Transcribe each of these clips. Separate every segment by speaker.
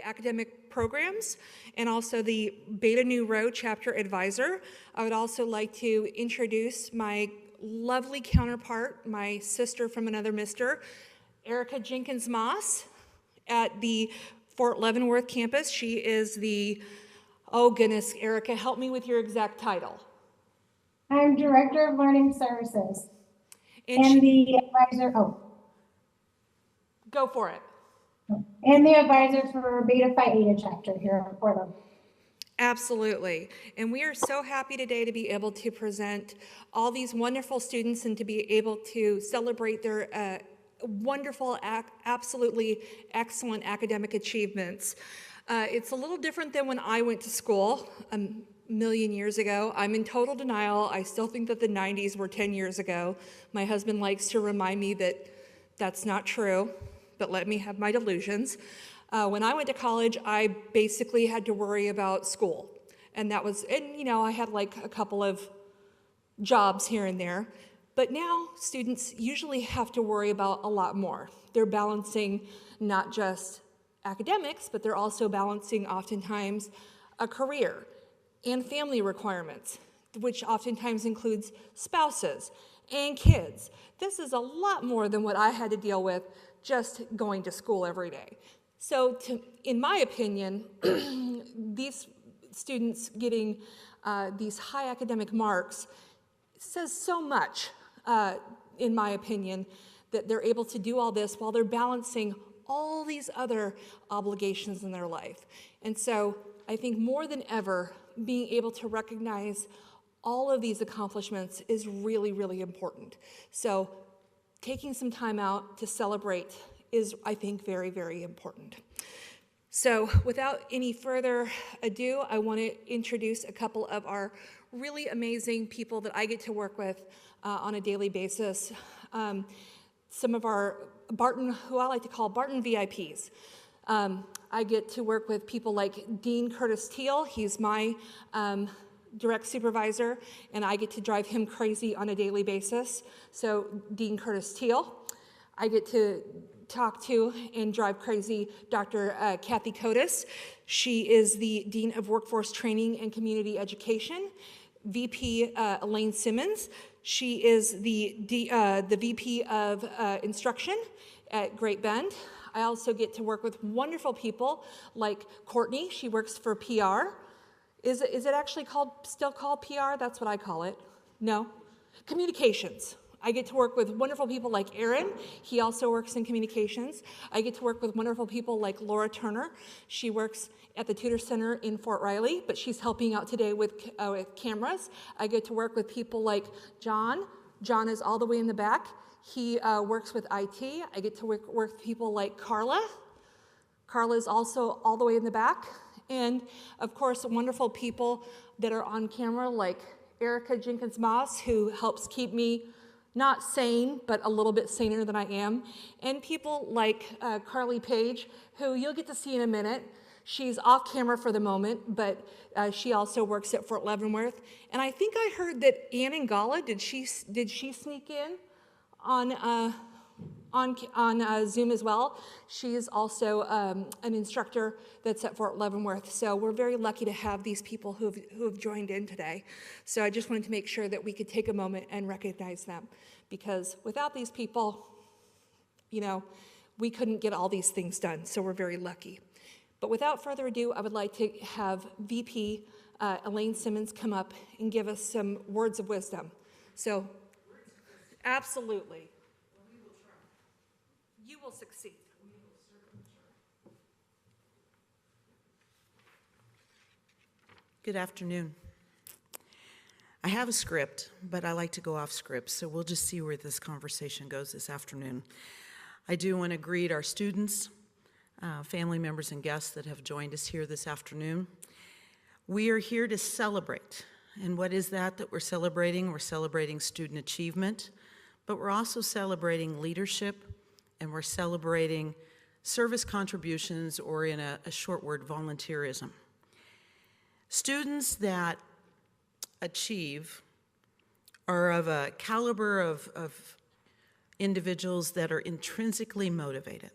Speaker 1: academic programs and also the Beta Nu Rho chapter advisor. I would also like to introduce my lovely counterpart, my sister from another mister, Erica Jenkins Moss at the Fort Leavenworth campus. She is the, oh goodness, Erica, help me with your exact title.
Speaker 2: I'm Director of Learning Services and the advisor,
Speaker 1: Go for it.
Speaker 2: And the advisor for Beta Phi Eta chapter here in Portland.
Speaker 1: Absolutely. And we are so happy today to be able to present all these wonderful students and to be able to celebrate their wonderful, absolutely excellent academic achievements. It's a little different than when I went to school a million years ago. I'm in total denial. I still think that the 90s were 10 years ago. My husband likes to remind me that that's not true, but let me have my delusions. When I went to college, I basically had to worry about school. And that was, and you know, I had like a couple of jobs here and there. But now students usually have to worry about a lot more. They're balancing not just academics, but they're also balancing oftentimes a career and family requirements, which oftentimes includes spouses and kids. This is a lot more than what I had to deal with just going to school every day. So in my opinion, these students getting these high academic marks says so much, in my opinion, that they're able to do all this while they're balancing all these other obligations in their life. And so I think more than ever, being able to recognize all of these accomplishments is really, really important. So taking some time out to celebrate is, I think, very, very important. So without any further ado, I want to introduce a couple of our really amazing people that I get to work with on a daily basis. Some of our Barton, who I like to call Barton VIPs. I get to work with people like Dean Curtis Teal. He's my direct supervisor, and I get to drive him crazy on a daily basis. So Dean Curtis Teal. I get to talk to and drive crazy Dr. Kathy Kotis. She is the Dean of Workforce Training and Community Education. VP Elaine Simmons. She is the VP of Instruction at Great Bend. I also get to work with wonderful people like Courtney. She works for PR. Is it actually still called PR? That's what I call it. No? Communications. I get to work with wonderful people like Aaron. He also works in communications. I get to work with wonderful people like Laura Turner. She works at the Tutor Center in Fort Riley, but she's helping out today with cameras. I get to work with people like John. John is all the way in the back. He works with IT. I get to work with people like Carla. Carla is also all the way in the back. And of course, wonderful people that are on camera like Erica Jenkins Moss, who helps keep me not sane, but a little bit saner than I am. And people like Carly Page, who you'll get to see in a minute. She's off camera for the moment, but she also works at Fort Leavenworth. And I think I heard that Ann Ngala, did she sneak in on Zoom as well? She is also an instructor that's at Fort Leavenworth. So we're very lucky to have these people who have joined in today. So I just wanted to make sure that we could take a moment and recognize them, because without these people, you know, we couldn't get all these things done. So we're very lucky. But without further ado, I would like to have VP Elaine Simmons come up and give us some words of wisdom. So, absolutely. You will succeed.
Speaker 3: Good afternoon. I have a script, but I like to go off script, so we'll just see where this conversation goes this afternoon. I do want to greet our students, family members and guests that have joined us here this afternoon. We are here to celebrate. And what is that we're celebrating? We're celebrating student achievement, but we're also celebrating leadership, and we're celebrating service contributions, or in a short word, volunteerism. Students that achieve are of a caliber of individuals that are intrinsically motivated.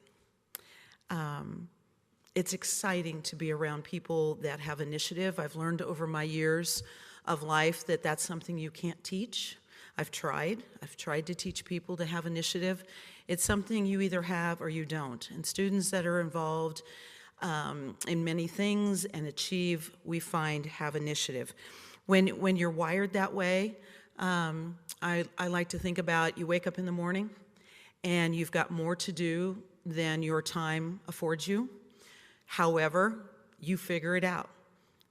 Speaker 3: It's exciting to be around people that have initiative. I've learned over my years of life that that's something you can't teach. I've tried to teach people to have initiative. It's something you either have or you don't. And students that are involved in many things and achieve, we find, have initiative. When you're wired that way, I like to think about, you wake up in the morning and you've got more to do than your time affords you. However, you figure it out.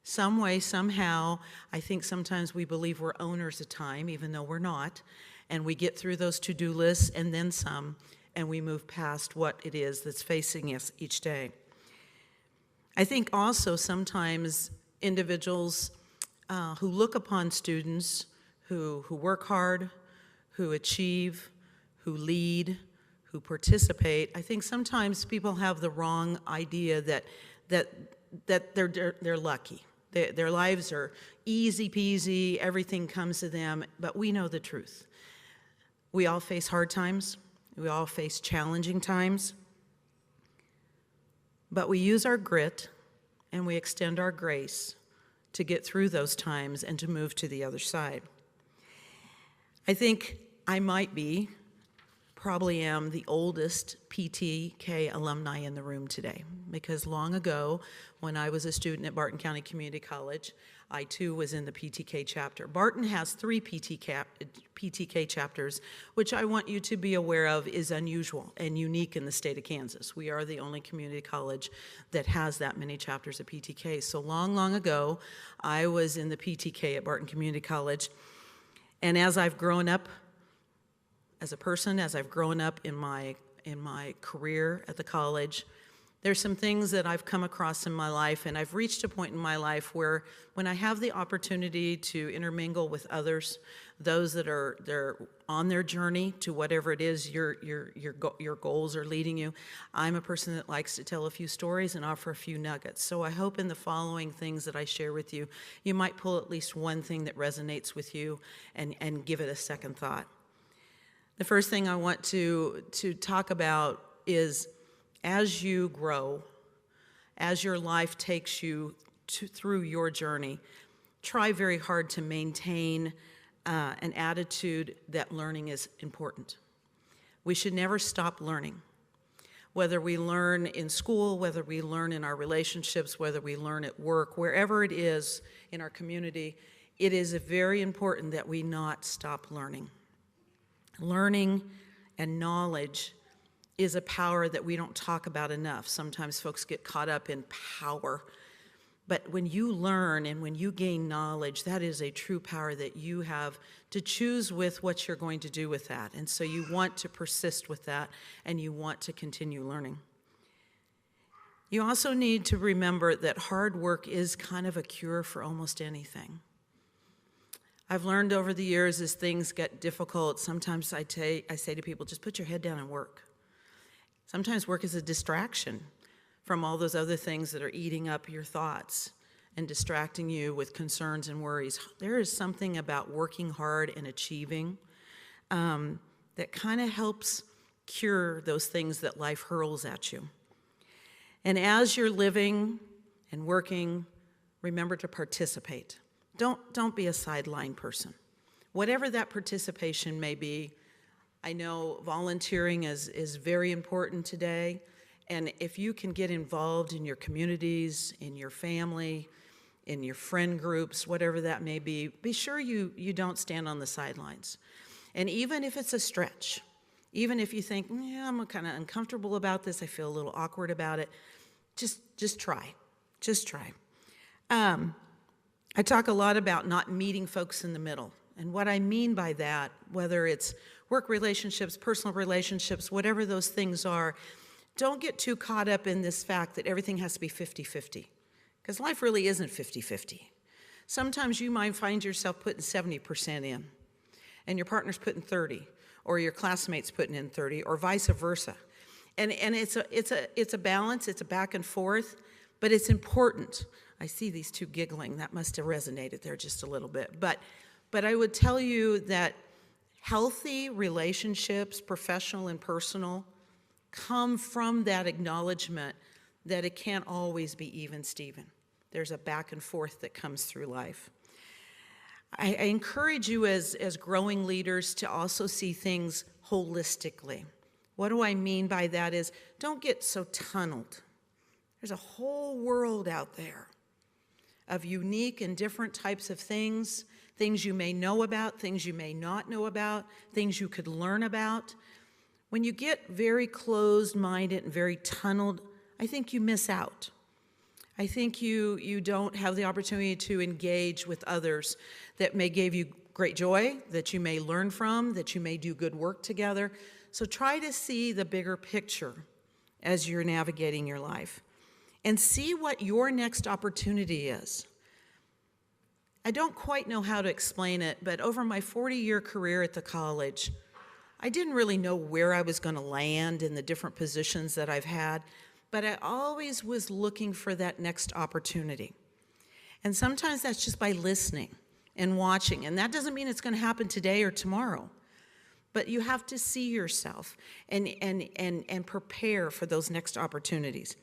Speaker 3: Some way, somehow, I think sometimes we believe we're owners of time, even though we're not, and we get through those to-do lists and then some, and we move past what it is that's facing us each day. I think also sometimes individuals who look upon students who work hard, who achieve, who lead, who participate, I think sometimes people have the wrong idea that they're lucky. Their lives are easy peasy, everything comes to them, but we know the truth. We all face hard times, we all face challenging times, but we use our grit and we extend our grace to get through those times and to move to the other side. I think I probably am the oldest PTK alumni in the room today, because long ago, when I was a student at Barton County Community College, I too was in the PTK chapter. Barton has 3 PTK chapters, which I want you to be aware of is unusual and unique in the state of Kansas. We are the only community college that has that many chapters of PTK. So long ago, I was in the PTK at Barton Community College, and as I've grown up as a person, as I've grown up in my career at the college, there's some things that I've come across in my life, and I've reached a point in my life where when I have the opportunity to intermingle with others, those that they're on their journey to whatever it is your goals are leading you, I'm a person that likes to tell a few stories and offer a few nuggets. So I hope in the following things that I share with you, you might pull at least one thing that resonates with you and give it a second thought. The first thing I want to talk about is, as you grow, as your life takes you through your journey, try very hard to maintain an attitude that learning is important. We should never stop learning. Whether we learn in school, whether we learn in our relationships, whether we learn at work, wherever it is in our community, it is very important that we not stop learning. Learning and knowledge is a power that we don't talk about enough. Sometimes folks get caught up in power. But when you learn and when you gain knowledge, that is a true power that you have to choose with what you're going to do with that. And so you want to persist with that, and you want to continue learning. You also need to remember that hard work is kind of a cure for almost anything. I've learned over the years as things get difficult, sometimes I say to people, just put your head down and work. Sometimes work is a distraction from all those other things that are eating up your thoughts and distracting you with concerns and worries. There is something about working hard and achieving that kind of helps cure those things that life hurls at you. And as you're living and working, remember to participate. Don't be a sideline person. Whatever that participation may be, I know volunteering is very important today, and if you can get involved in your communities, in your family, in your friend groups, whatever that may be sure you don't stand on the sidelines. And even if it's a stretch, even if you think, yeah, I'm kind of uncomfortable about this, I feel a little awkward about it, just try. Just try. I talk a lot about not meeting folks in the middle. And what I mean by that, whether it's work relationships, personal relationships, whatever those things are, don't get too caught up in this fact that everything has to be 50-50. Because life really isn't 50-50. Sometimes you might find yourself putting 70% in, and your partner's putting 30, or your classmate's putting in 30, or vice versa. And it's a balance, it's a back and forth, but it's important. I see these two giggling. That must have resonated there just a little bit. But I would tell you that healthy relationships, professional and personal, come from that acknowledgement that it can't always be even Steven. There's a back and forth that comes through life. I encourage you as growing leaders to also see things holistically. What do I mean by that is, don't get so tunneled. There's a whole world out there of unique and different types of things you may know about, things you may not know about, things you could learn about. When you get very closed-minded and very tunneled, I think you miss out. I think you don't have the opportunity to engage with others that may give you great joy, that you may learn from, that you may do good work together. So try to see the bigger picture as you're navigating your life and see what your next opportunity is. I don't quite know how to explain it, but over my 40-year career at the college, I didn't really know where I was going to land in the different positions that I've had, but I always was looking for that next opportunity. And sometimes that's just by listening and watching, and that doesn't mean it's going to happen today or tomorrow, but you have to see yourself and prepare for those next opportunities.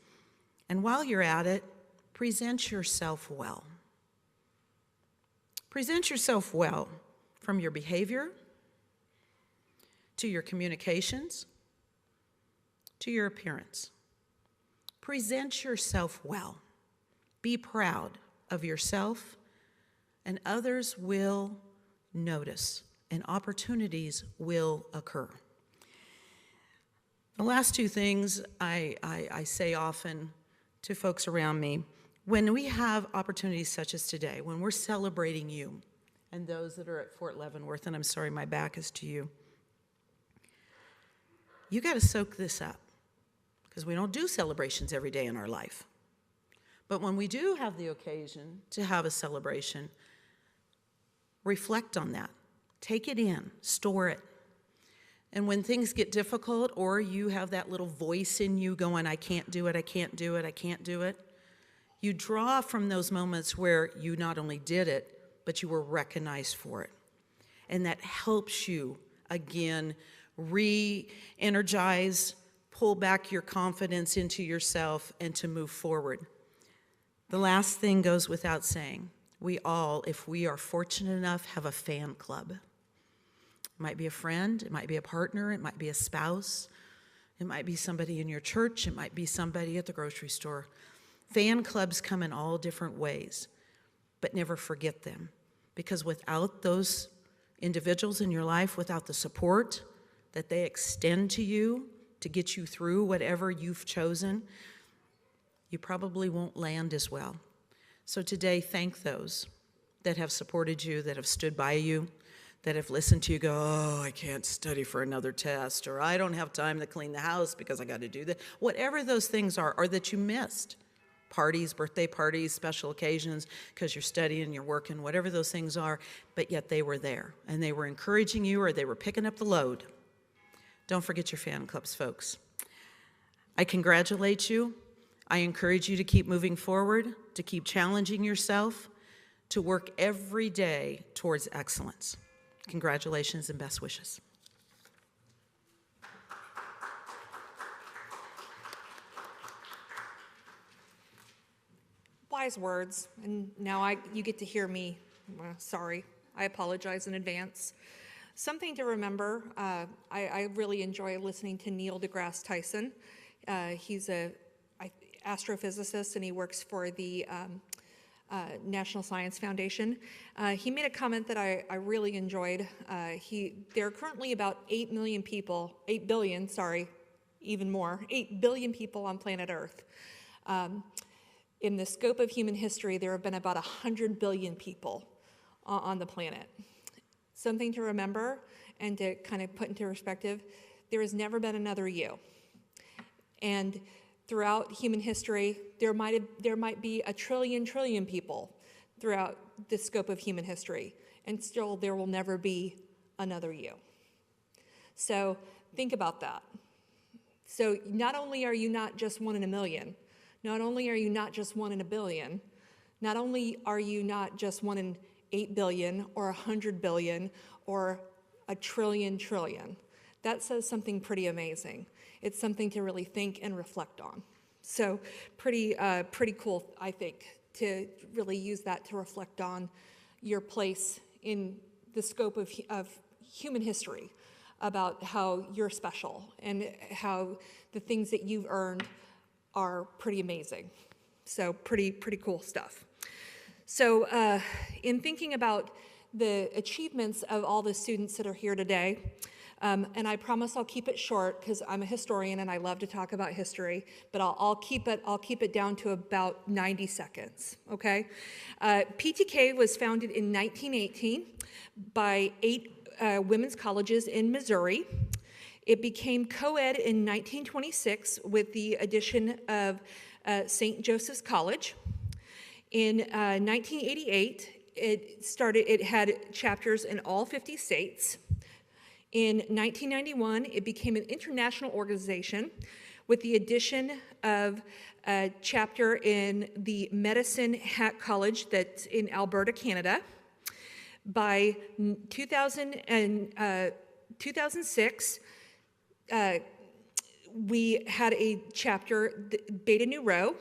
Speaker 3: And while you're at it, present yourself well. Present yourself well, from your behavior to your communications to your appearance. Present yourself well. Be proud of yourself, and others will notice, and opportunities will occur. The last two things I say often to folks around me: when we have opportunities such as today, when we're celebrating you and those that are at Fort Leavenworth, and I'm sorry, my back is to you, you got to soak this up, because we don't do celebrations every day in our life. But when we do have the occasion to have a celebration, reflect on that. Take it in, store it. And when things get difficult, or you have that little voice in you going, I can't do it, I can't do it, I can't do it, you draw from those moments where you not only did it, but you were recognized for it. And that helps you, again, re-energize, pull back your confidence into yourself, and to move forward. The last thing goes without saying. We all, if we are fortunate enough, have a fan club. It might be a friend, it might be a partner, it might be a spouse, it might be somebody in your church, it might be somebody at the grocery store. Fan clubs come in all different ways, but never forget them, because without those individuals in your life, without the support that they extend to you to get you through whatever you've chosen, you probably won't land as well. So today, thank those that have supported you, that have stood by you, that have listened to you go, oh, I can't study for another test, or I don't have time to clean the house because I got to do that. Whatever those things are, or that you missed. Parties, birthday parties, special occasions, because you're studying, you're working, whatever those things are, but yet they were there, and they were encouraging you, or they were picking up the load. Don't forget your fan clubs, folks. I congratulate you. I encourage you to keep moving forward, to keep challenging yourself, to work every day towards excellence. Congratulations and best wishes.
Speaker 1: Wise words, and now you get to hear me. Sorry, I apologize in advance. Something to remember, I really enjoy listening to Neil deGrasse Tyson. He's an astrophysicist, and he works for the National Science Foundation. He made a comment that I really enjoyed. There are currently about 8 billion people on planet Earth. In the scope of human history, there have been about 100 billion people on the planet. Something to remember and to kind of put into perspective, there has never been another you. And throughout human history, there might be a trillion people throughout the scope of human history, and still there will never be another you. So think about that. So not only are you not just one in a million, not only are you not just one in a billion, not only are you not just one in 8 billion or 100 billion or a trillion. That says something pretty amazing. It's something to really think and reflect on. So pretty cool, I think, to really use that to reflect on your place in the scope of human history, about how you're special and how the things that you've earned are pretty amazing. So pretty cool stuff. So in thinking about the achievements of all the students that are here today, and I promise I'll keep it short because I'm a historian and I love to talk about history, but I'll keep it down to about 90 seconds, okay? PTK was founded in 1918 by 8 women's colleges in Missouri. It became co-ed in 1926 with the addition of St. Joseph's College. In 1988, it had chapters in all 50 states. In 1991, it became an international organization with the addition of a chapter in the Medicine Hat College that's in Alberta, Canada. By 2006, we had a chapter, Beta Nu Rho,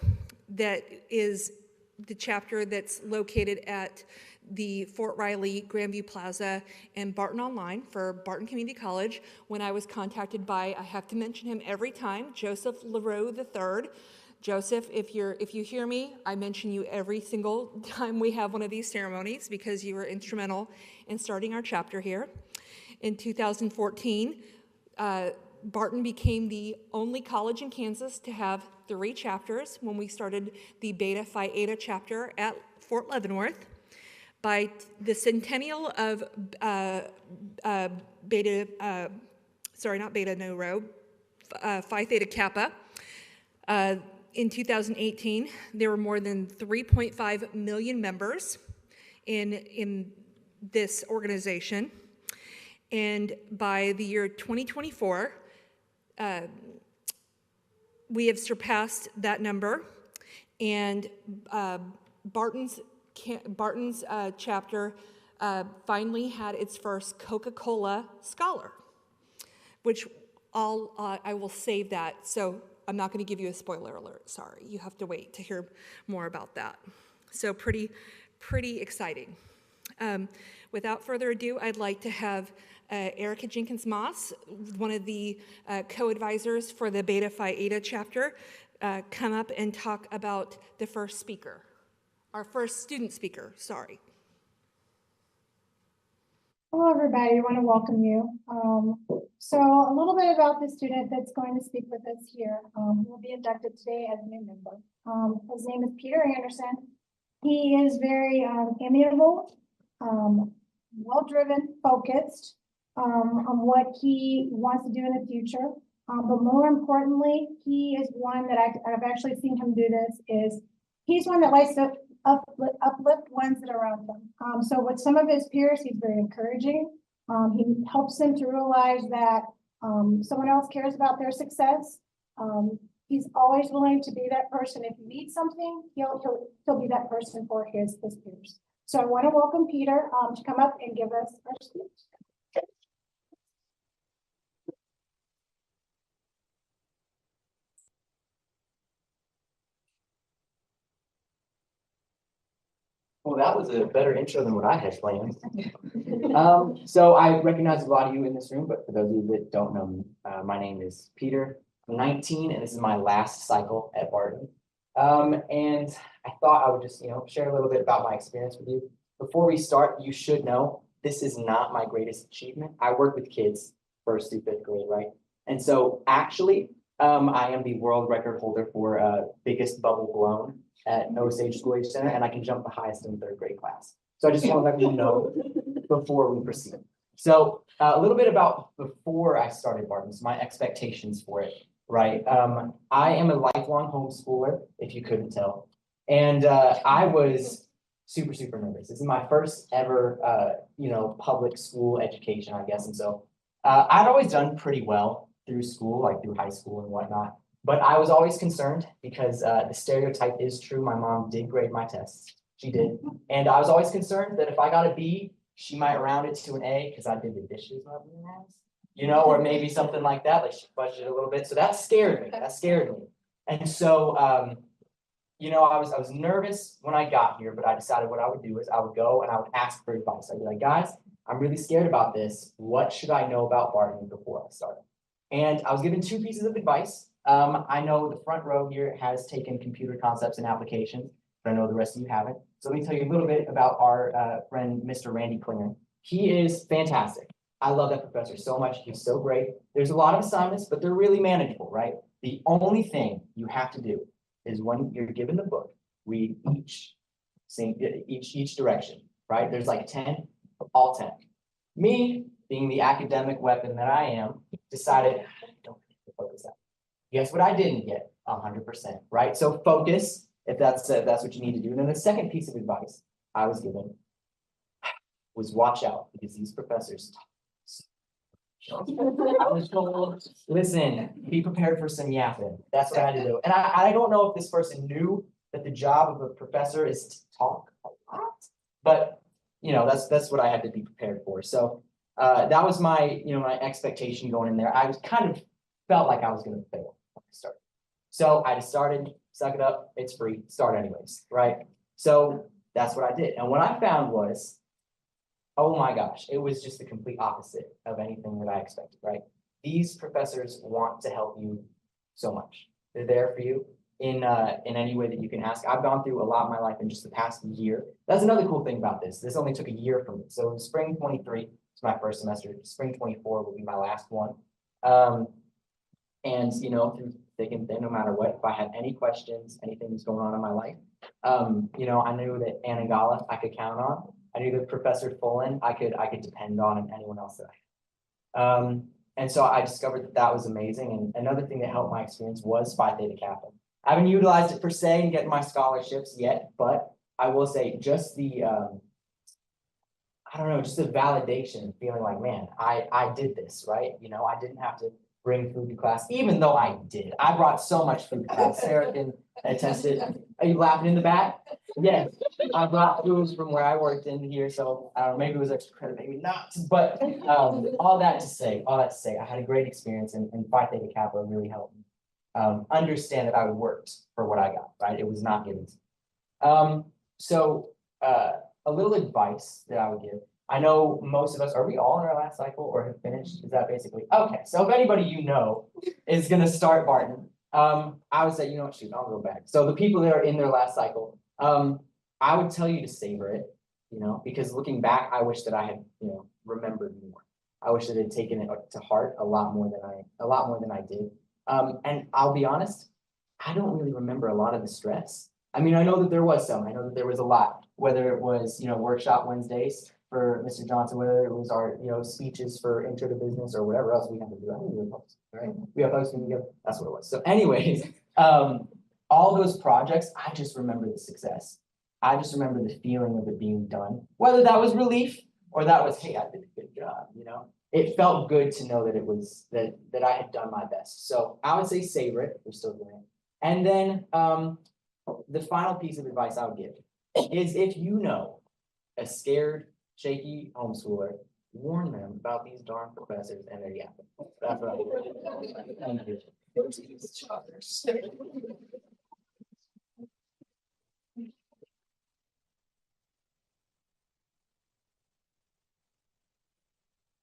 Speaker 1: that is the chapter that's located at the Fort Riley, Grandview Plaza, and Barton Online for Barton Community College. When I was contacted by, I have to mention him every time, Joseph LaRoe III. Joseph, if you hear me, I mention you every single time we have one of these ceremonies because you were instrumental in starting our chapter here. In 2014, Barton became the only college in Kansas to have 3 chapters when we started the Beta Phi Eta chapter at Fort Leavenworth. By the centennial of Phi Theta Kappa, in 2018, there were more than 3.5 million members in this organization. And by the year 2024, we have surpassed that number. And Barton's chapter finally had its first Coca-Cola scholar, which I will save that. So I'm not going to give you a spoiler alert. Sorry, you have to wait to hear more about that. So pretty exciting. Without further ado, I'd like to have Erica Jenkins-Moss, one of the co-advisors for the Beta Phi Eta chapter, come up and talk about the first speaker. Our first student speaker, sorry.
Speaker 2: Hello, everybody. I want to welcome you. So a little bit about the student that's going to speak with us here. He will be inducted today as a new member. His name is Peter Anderson. He is very amiable, well-driven, focused on what he wants to do in the future. But more importantly, he is one that I've actually seen him do this, is he's one that likes to uplift ones that are around him. So with some of his peers, he's very encouraging. He helps them to realize that someone else cares about their success. He's always willing to be that person. If you need something, he'll be that person for his peers. So I want to welcome Peter to come up and give us our speech.
Speaker 4: Well, that was a better intro than what I had planned. So I recognize a lot of you in this room, but for those of you that don't know me, my name is Peter. I'm 19, and this is my last cycle at Barton. And I thought I would just, share a little bit about my experience with you. Before we start, you should know this is not my greatest achievement. I work with kids 1st through 5th grade, right? And so actually, I am the world record holder for biggest bubble blown at Osage School Age Center, and I can jump the highest in 3rd grade class. So I just want to let you know before we proceed. So a little bit about before I started Barton, so my expectations for it, right? I am a lifelong homeschooler, if you couldn't tell. And I was super nervous. This is my first ever, public school education, I guess. And so I'd always done pretty well through school, like through high school and whatnot. But I was always concerned because the stereotype is true. My mom did grade my tests. She did. And I was always concerned that if I got a B, she might round it to an A because I did the dishes up in the house, or maybe something like that. Like she budgeted a little bit. So that scared me. And so, you know, I was nervous when I got here, but I decided what I would do is I would go and I would ask for advice. I'd be like, guys, I'm really scared about this. What should I know about Barton before I start? And I was given two pieces of advice. I know the front row here has taken computer concepts and applications, but I know the rest of you haven't. So let me tell you a little bit about our friend, Mr. Randy Klinger. He is fantastic. I love that professor so much. He's so great. There's a lot of assignments, but they're really manageable, right? The only thing you have to do is when you're given the book, read each direction, right? There's like 10, all 10. Me, being the academic weapon that I am, decided, I don't need to focus that. Guess what I didn't get? 100%, right? So focus, if that's what you need to do. And then the second piece of advice I was given was watch out, because these professors talk. I was told, listen, be prepared for some yapping. That's what I had to do. And I don't know if this person knew that the job of a professor is to talk a lot, but you know, that's what I had to be prepared for. So that was my, you know, my expectation going in there. I was kind of felt like I was going to fail when I started. So I just started, suck it up, it's free, start anyways, right? So that's what I did. And what I found was, oh my gosh, it was just the complete opposite of anything that I expected, right? These professors want to help you so much. They're there for you in any way that you can ask. I've gone through a lot of my life in just the past year. That's another cool thing about this. This only took a year for me. So in spring 23, it's my first semester. Spring 24 will be my last one. And you know, through thick and thin, no matter what, if I had any questions, anything that's going on in my life, you know, I knew that Anna Gala I could count on. I knew that Professor Fullen I could depend on, and anyone else that I had. And so I discovered that that was amazing. And another thing that helped my experience was Phi Theta Kappa. I haven't utilized it per se in getting my scholarships yet, but I will say just the I don't know, just the validation, feeling like, man, I did this, right? You know, I didn't have to bring food to class, even though I did. I brought so much food to class. Sarah can attest it. Are you laughing in the back? Yes, I brought food from where I worked in here, so I don't know, maybe it was extra credit, maybe not. But all that to say, I had a great experience, and Phi Theta Kappa really helped me understand that I worked for what I got, right? It was not given to me. So a little advice that I would give. I know most of us, are we all in our last cycle or have finished? Is that basically, okay. So if anybody you know is gonna start Barton, I would say, you know what, shoot, I'll go back. So the people that are in their last cycle, I would tell you to savor it, you know, because looking back, I wish that I had, you know, remembered more. I wish that I had taken it to heart a lot more than I did. And I'll be honest, I don't really remember a lot of the stress. I mean, I know that there was some. I know that there was a lot, whether it was, you know, workshop Wednesdays for Mr. Johnson, whether it was our, you know, speeches for intro to business or whatever else we had to do. I think we were posting, right? We have posting together. That's what it was. So anyways, all those projects, I just remember the success. I just remember the feeling of it being done, whether that was relief or that was, hey, I did a good job, you know? It felt good to know that it was, that I had done my best. So I would say savor it. We're still doing it. And then the final piece of advice I would give is, if you know a scared, shaky homeschooler, warn them about these darn professors and their yapping. That's what I would. Thank you.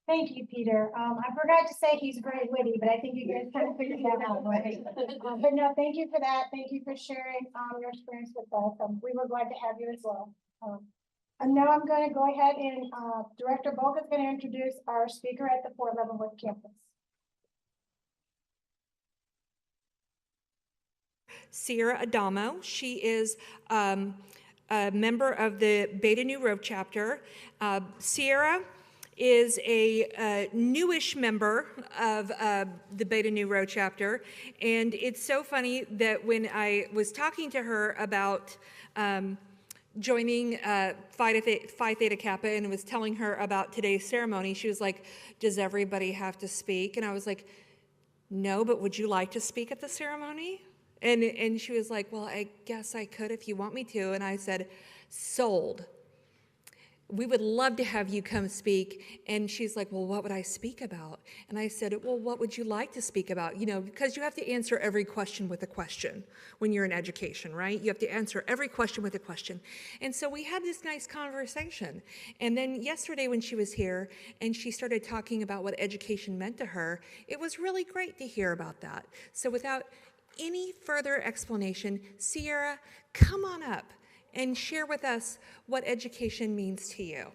Speaker 2: Thank you, Peter. I forgot to say he's very witty, but I think you guys kind of figured that out, right? But no, thank you for that. Thank you for sharing your experience with us. We were glad to have you as well. And now I'm going to go ahead and Director Bulk is going to introduce our speaker at the 411 Wood campus.
Speaker 1: Sierra Adamo. She is a member of the Beta Nu Rho chapter. Sierra is a newish member of the Beta Nu Rho chapter. And it's so funny that when I was talking to her about joining Phi Theta Kappa and was telling her about today's ceremony, she was like, does everybody have to speak? And I was like, no, but would you like to speak at the ceremony? And she was like, well, I guess I could if you want me to. And I said, sold. we would love to have you come speak. And she's like, well, what would I speak about? And I said, well, what would you like to speak about? You know, because you have to answer every question with a question when you're in education, right? You have to answer every question with a question. And so we had this nice conversation. And then yesterday when she was here and she started talking about what education meant to her, it was really great to hear about that. So without any further explanation, Sierra, come on up and share with us what education means to you.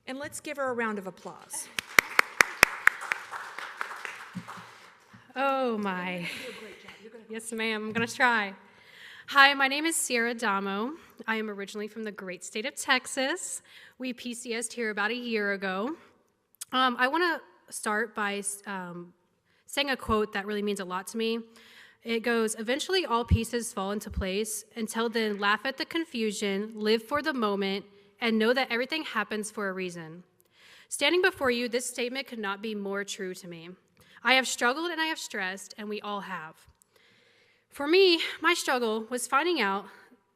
Speaker 1: And let's give her a round of applause.
Speaker 5: Oh my. Yes, ma'am, I'm gonna try. Hi, my name is Sierra Damo. I am originally from the great state of Texas. We PCS'd here about a year ago. I wanna start by saying a quote that really means a lot to me. It goes, eventually all pieces fall into place. Until then, laugh at the confusion, live for the moment, and know that everything happens for a reason. Standing before you, this statement could not be more true to me. I have struggled and I have stressed, and we all have. For me, my struggle was finding out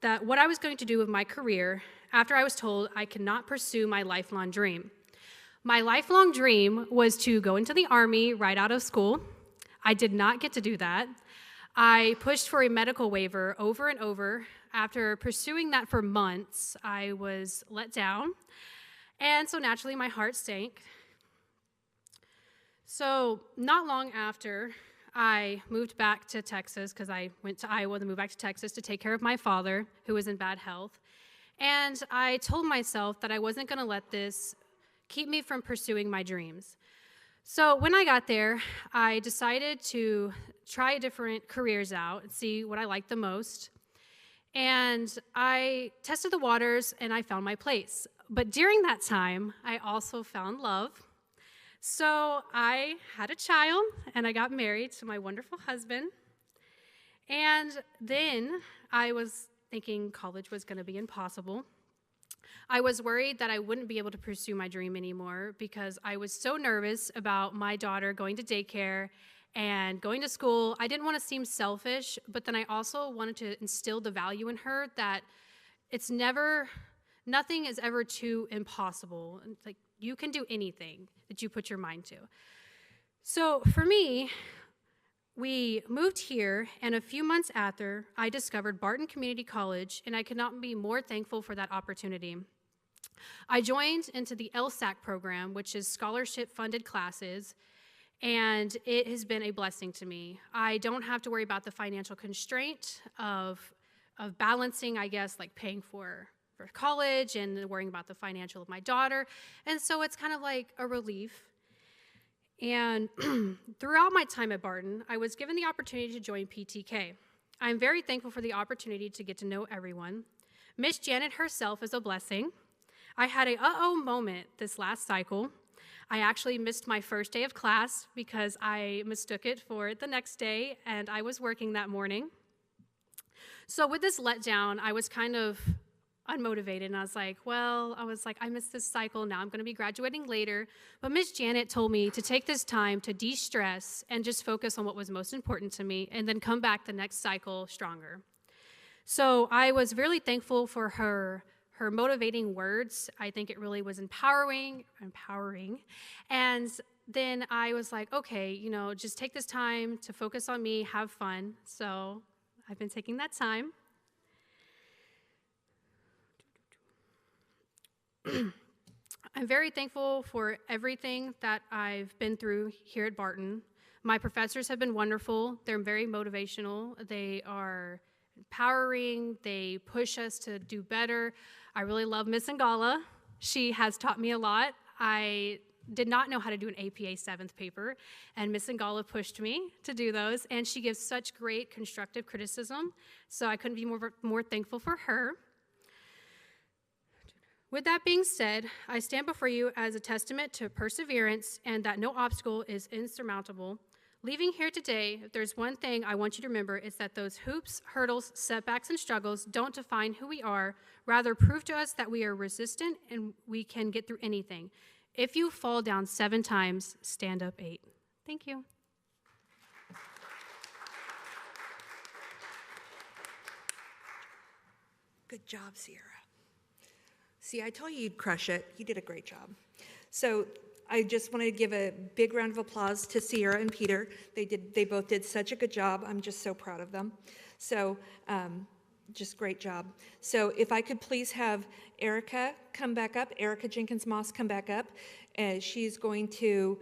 Speaker 5: that what I was going to do with my career after I was told I could not pursue my lifelong dream. My lifelong dream was to go into the Army right out of school. I did not get to do that. I pushed for a medical waiver over and over. After pursuing that for months, I was let down. And so naturally, my heart sank. So not long after, I moved back to Texas because I went to Iowa to move back to Texas to take care of my father, who was in bad health. And I told myself that I wasn't going to let this keep me from pursuing my dreams. So when I got there, I decided to try different careers out and see what I liked the most. And I tested the waters and I found my place. But during that time, I also found love. So I had a child and I got married to my wonderful husband. And then I was thinking college was going to be impossible. I was worried that I wouldn't be able to pursue my dream anymore because I was so nervous about my daughter going to daycare and going to school. I didn't want to seem selfish, but then I also wanted to instill the value in her that nothing is ever too impossible. Like, you can do anything that you put your mind to. So for me, we moved here, and a few months after, I discovered Barton Community College, and I could not be more thankful for that opportunity. I joined into the LSAC program, which is scholarship-funded classes, and it has been a blessing to me. I don't have to worry about the financial constraint of balancing, I guess, like paying for college and worrying about the financial of my daughter, and so it's kind of like a relief. And throughout my time at Barton, I was given the opportunity to join PTK. I'm very thankful for the opportunity to get to know everyone. Miss Janet herself is a blessing. I had a uh-oh moment this last cycle. I actually missed my first day of class because I mistook it for the next day, and I was working that morning. So with this letdown, I was kind of unmotivated, and I was like, I missed this cycle, now I'm going to be graduating later. But Miss Janet told me to take this time to de-stress and just focus on what was most important to me, and then come back the next cycle stronger. So I was really thankful for her motivating words. I think it really was empowering. And then I was like, okay, just take this time to focus on me, have fun. So I've been taking that time. I'm very thankful for everything that I've been through here at Barton. My professors have been wonderful. They're very motivational. They are empowering. They push us to do better. I really love Miss Ngala. She has taught me a lot. I did not know how to do an APA 7th paper, and Miss Ngala pushed me to do those, and she gives such great constructive criticism, so I couldn't be more thankful for her. With that being said, I stand before you as a testament to perseverance and that no obstacle is insurmountable. Leaving here today, if there's one thing I want you to remember, it's that those hoops, hurdles, setbacks, and struggles don't define who we are, rather prove to us that we are resistant and we can get through anything. If you fall down 7 times, stand up 8. Thank you.
Speaker 1: Good job, Sierra. See, I told you you'd crush it. You did a great job. So I just wanted to give a big round of applause to Sierra and Peter. They both did such a good job. I'm just so proud of them. So just great job. So if I could please have Erica come back up, Erica Jenkins Moss come back up. She's going to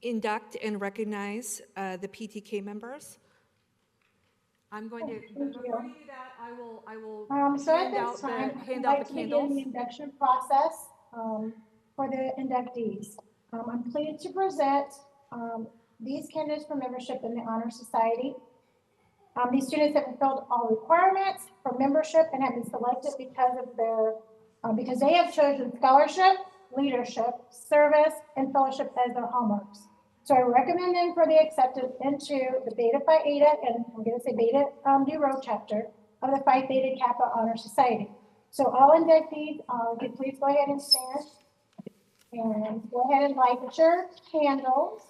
Speaker 1: induct and recognize the PTK members. I'm going to, but before you do that, I will
Speaker 2: So at
Speaker 1: hand
Speaker 2: this
Speaker 1: out
Speaker 2: time,
Speaker 1: the,
Speaker 2: I'd
Speaker 1: hand out
Speaker 2: like
Speaker 1: the
Speaker 2: to begin
Speaker 1: candles.
Speaker 2: the induction process for the inductees. I'm pleased to present these candidates for membership in the Honor Society. These students have fulfilled all requirements for membership and have been selected because of their, because they have chosen scholarship, leadership, service, and fellowship as their hallmarks. So I recommend them for the acceptance into the Beta Phi Eta, and I'm going to say Beta Nu Rho chapter of the Phi Theta Kappa Honor Society. So all inductees, could please go ahead and stand and go ahead and light your candles.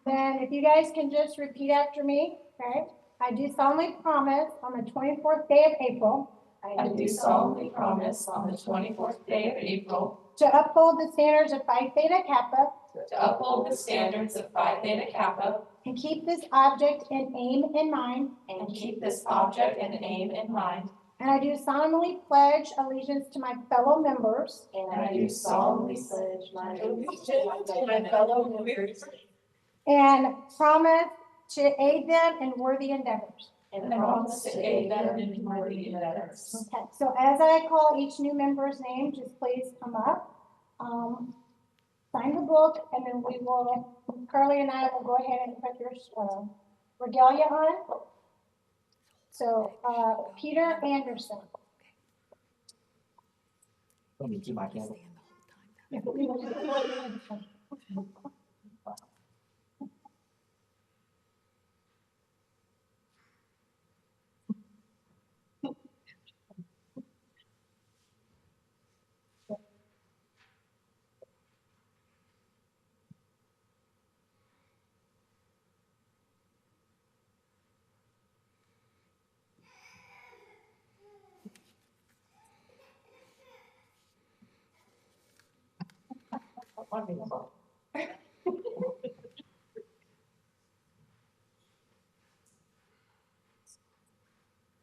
Speaker 2: Then if you guys can just repeat after me, okay? I do solemnly promise on the 24th day of April.
Speaker 6: I do solemnly promise on the 24th day of April
Speaker 2: To uphold the standards of Phi Theta Kappa.
Speaker 6: to uphold the standards of Phi Theta Kappa
Speaker 2: And keep this object and aim in mind.
Speaker 6: and keep this object and aim in mind.
Speaker 2: And I do solemnly pledge allegiance to my fellow members.
Speaker 6: And I do solemnly pledge my allegiance to my fellow members
Speaker 2: And promise to aid them in worthy endeavors.
Speaker 6: and promise to aid them in worthy endeavors.
Speaker 2: Okay, so as I call each new member's name, just please come up. Sign the book, and then we will, Carly and I will go ahead and put your regalia on. So, Peter Anderson.
Speaker 4: Let me keep my candle.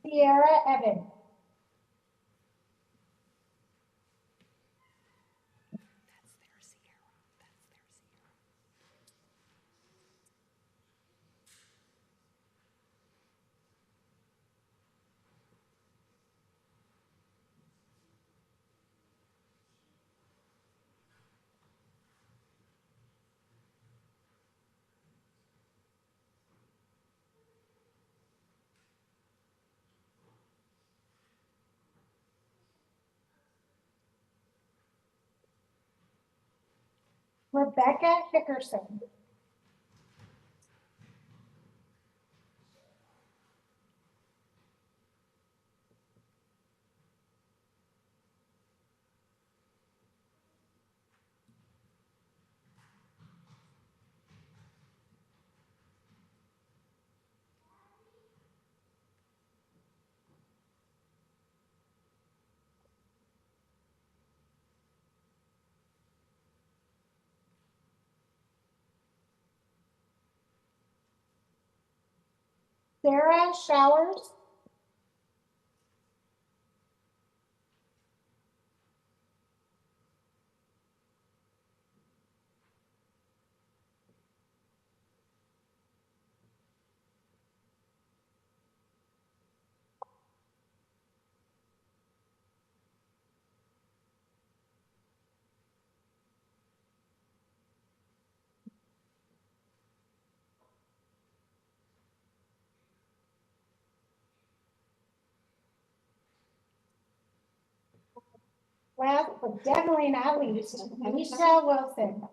Speaker 2: Sierra Evan. Rebecca Hickerson. Sarah Showers. Last but definitely not least, Michelle Wilson.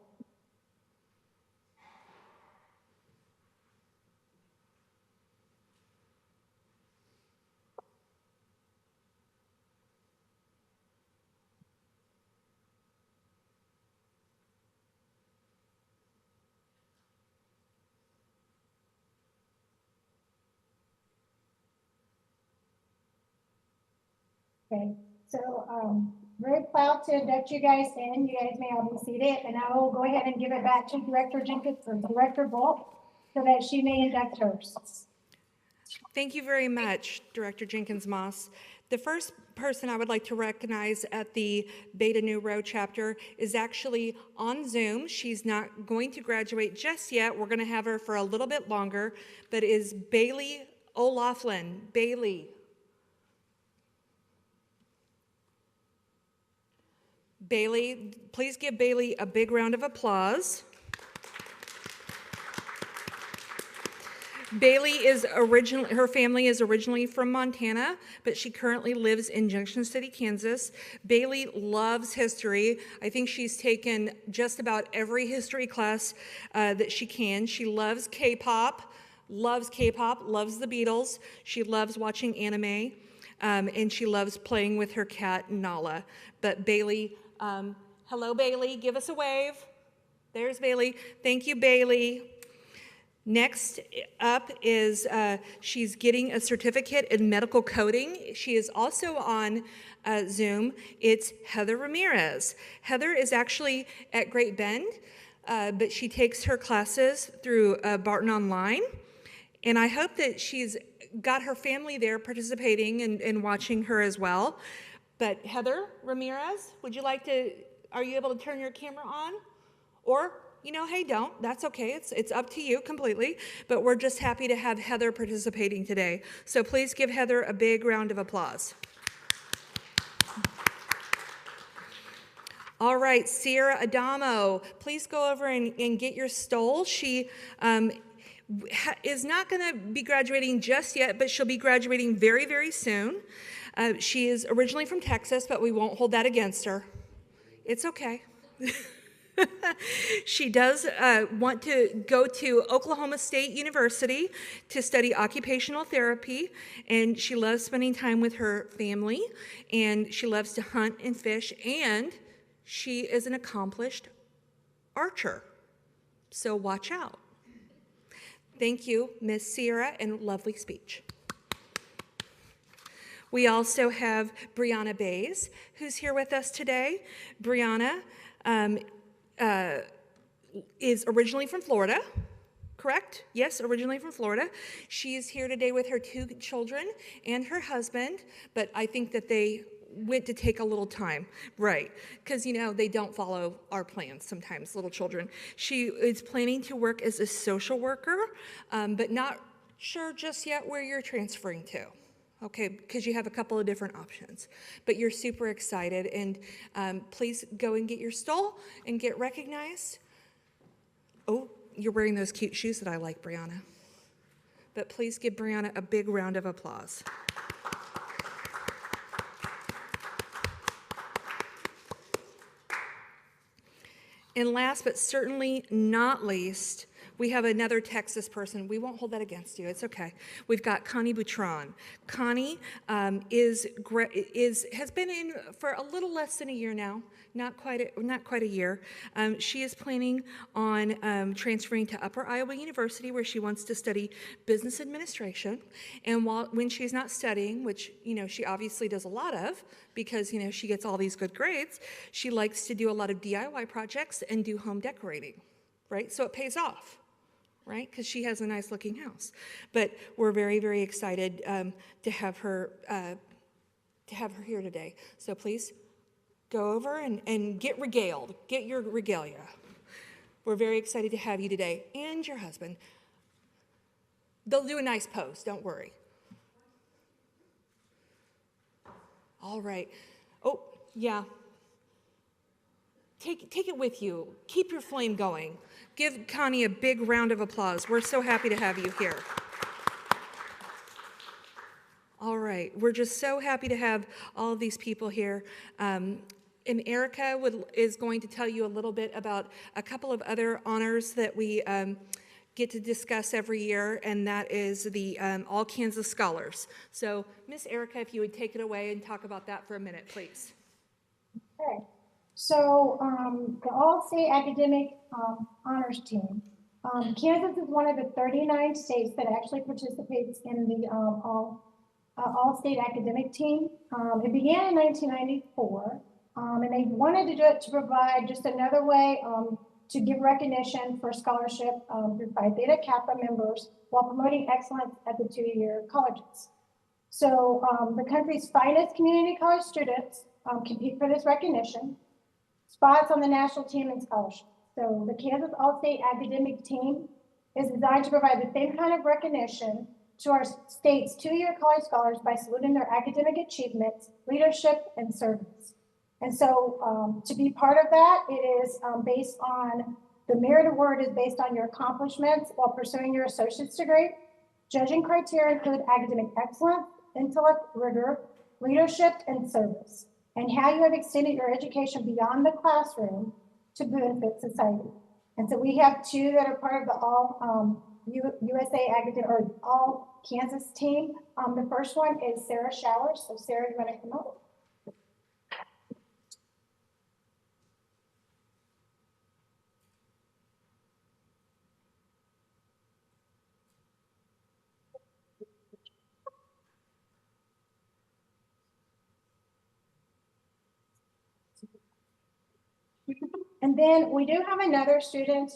Speaker 2: Okay, so, very proud to induct you guys in. You guys may all be seated, and I will go ahead and give it back to Director Jenkins or Director Volk so that she may induct hers.
Speaker 1: Thank you very much, Director Jenkins Moss. The first person I would like to recognize at the Beta Nu Rho chapter is actually on Zoom. She's not going to graduate just yet. We're going to have her for a little bit longer, but is Bailey O'Laughlin. Bailey. Bailey, please give Bailey a big round of applause. Bailey is originally, her family is originally from Montana, but she currently lives in Junction City, Kansas. Bailey loves history. I think she's taken just about every history class that she can. She loves K-pop, loves the Beatles. She loves watching anime, and she loves playing with her cat, Nala. But Bailey, hello, Bailey, give us a wave. There's Bailey. Thank you, Bailey. Next up is she's getting a certificate in medical coding. She is also on Zoom. It's Heather Ramirez. Heather is actually at Great Bend, but she takes her classes through Barton Online. And I hope that she's got her family there participating and watching her as well. But Heather Ramirez, are you able to turn your camera on? Or, hey, don't. That's okay. It's up to you completely. But we're just happy to have Heather participating today. So please give Heather a big round of applause. All right, Sierra Adamo, please go over and get your stole. She is not going to be graduating just yet, but she'll be graduating very, very soon. She is originally from Texas, but we won't hold that against her. It's okay. She does want to go to Oklahoma State University to study occupational therapy, and she loves spending time with her family, and she loves to hunt and fish, and she is an accomplished archer. So watch out. Thank you, Miss Sierra, and lovely speech. We also have Brianna Bays, who's here with us today. Brianna is originally from Florida, correct? Yes, originally from Florida. She's here today with her 2 children and her husband, but I think that they went to take a little time, right? Because, they don't follow our plans sometimes, little children. She is planning to work as a social worker, but not sure just yet where you're transferring to. Okay, because you have a couple of different options, but you're super excited, and please go and get your stole and get recognized. Oh, you're wearing those cute shoes that I like, Brianna. But please give Brianna a big round of applause. And last but certainly not least, we have another Texas person. We won't hold that against you. It's okay. We've got Connie Boutron. Connie has been in for a little less than a year now, not quite a year. She is planning on transferring to Upper Iowa University, where she wants to study business administration. And when she's not studying, which she obviously does a lot of, because she gets all these good grades, she likes to do a lot of DIY projects and do home decorating, right? So it pays off, right? Because she has a nice looking house. But we're very, very excited to have her here today. So please go over and get regaled, get your regalia. We're very excited to have you today, and your husband. They'll do a nice pose, don't worry. All right. Oh, yeah. Take it with you. Keep your flame going. Give Connie a big round of applause. We're so happy to have you here. All right. We're just so happy to have all of these people here. And Erica is going to tell you a little bit about a couple of other honors that we get to discuss every year, and that is the All Kansas Scholars. So, Miss Erica, if you would take it away and talk about that for a minute, please.
Speaker 2: Okay. So the All-State Academic Honors Team. Kansas is one of the 39 states that actually participates in the All all-state academic team. It began in 1994, and they wanted to do it to provide just another way to give recognition for scholarship through Phi Theta Kappa members while promoting excellence at the two-year colleges. So the country's finest community college students compete for this recognition, spots on the national team and scholarship. So the Kansas All-State Academic Team is designed to provide the same kind of recognition to our state's two-year college scholars by saluting their academic achievements, leadership, and service. And so to be part of that, it is based on, the merit award is based on your accomplishments while pursuing your associate's degree. Judging criteria include academic excellence, intellect, rigor, leadership, and service, and how you have extended your education beyond the classroom to benefit society. And so we have two that are part of the All USA Academic, or All Kansas team. The first one is Sarah Showers. So Sarah, you want to come up? And then we do have another student,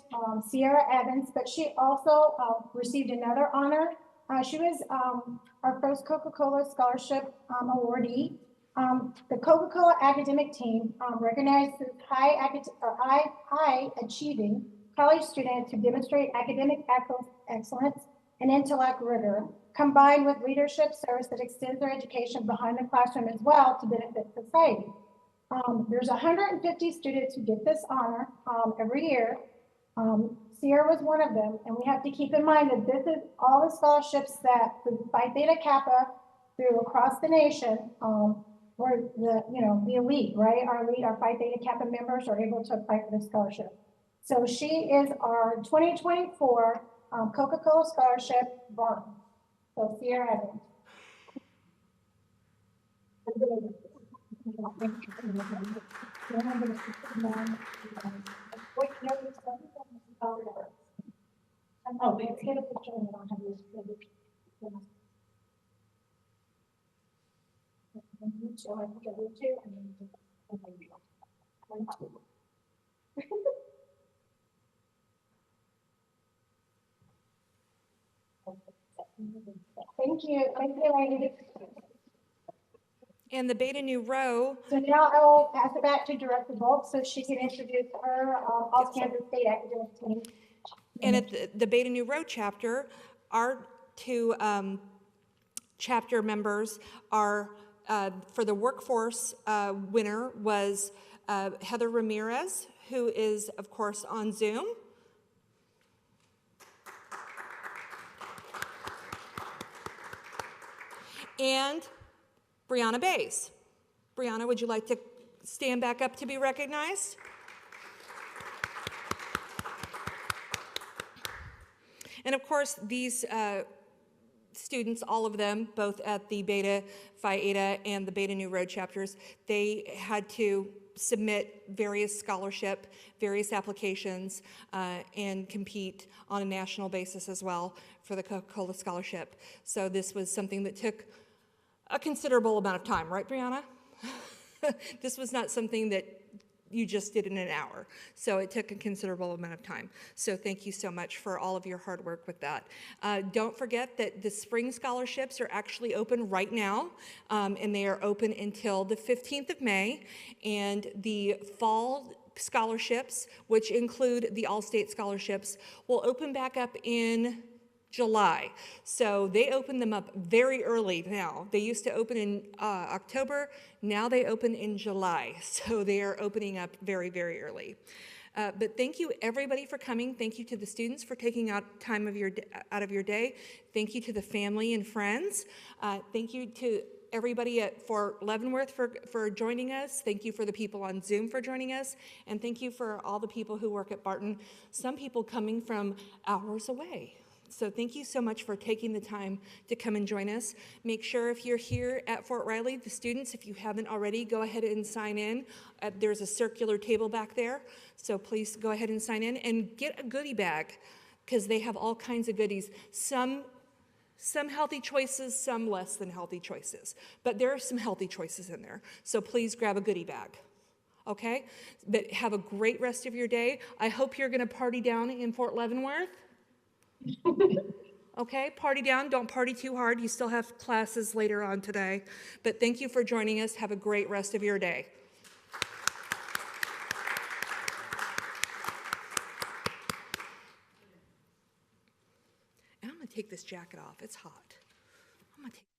Speaker 2: Sierra Evans, but she also received another honor. She was our first Coca-Cola Scholarship awardee. The Coca-Cola academic team recognizes high achieving college students who demonstrate academic excellence and intellect rigor, combined with leadership service that extends their education behind the classroom as well to benefit society. There's 150 students who get this honor every year. Sierra was one of them, and we have to keep in mind that this is all the scholarships that the Phi Theta Kappa through across the nation were the elite, right? Our Phi Theta Kappa members are able to apply for this scholarship. So she is our 2024 Coca-Cola Scholarship Barton. So Sierra Evans. Oh, let's get a picture and I'll have you. Thank you, ladies.
Speaker 1: And the Beta Nu Rho,
Speaker 2: So now I will pass it back to Director Volk so she can introduce her All Kansas State academic team.
Speaker 1: and at the Beta Nu Rho chapter, our two chapter members are, for the workforce winner was Heather Ramirez, who is, of course, on Zoom. And Brianna Bays. Brianna, would you like to stand back up to be recognized? And of course, these students, all of them, both at the Beta Phi Eta and the Beta Nu Rho chapters, they had to submit various scholarship, various applications, and compete on a national basis as well for the Coca-Cola Scholarship. So this was something that took a considerable amount of time, right, Brianna? This was not something that you just did in an hour. So it took a considerable amount of time. So thank you so much for all of your hard work with that. Don't forget that the spring scholarships are actually open right now, and they are open until the 15th of May. And the fall scholarships, which include the all-state scholarships, will open back up in July. So they open them up very early now. They used to open in October, now they open in July. So they are opening up very, very early. But thank you everybody for coming. Thank you to the students for taking out time out of your day. Thank you to the family and friends. Thank you to everybody at Fort Leavenworth for joining us. Thank you for the people on Zoom for joining us. And thank you for all the people who work at Barton, some people coming from hours away. So thank you so much for taking the time to come and join us. Make sure if you're here at Fort Riley, the students, if you haven't already, go ahead and sign in. There's a circular table back there, so please go ahead and sign in and get a goodie bag because they have all kinds of goodies. Some Some healthy choices, some less than healthy choices. But there are some healthy choices in there. So please grab a goodie bag. Okay? But have a great rest of your day. I hope you're going to party down in Fort Leavenworth. Okay? Party down. Don't party too hard. You still have classes later on today. But thank you for joining us. Have a great rest of your day. And I'm going to take this jacket off. It's hot. I'm going to take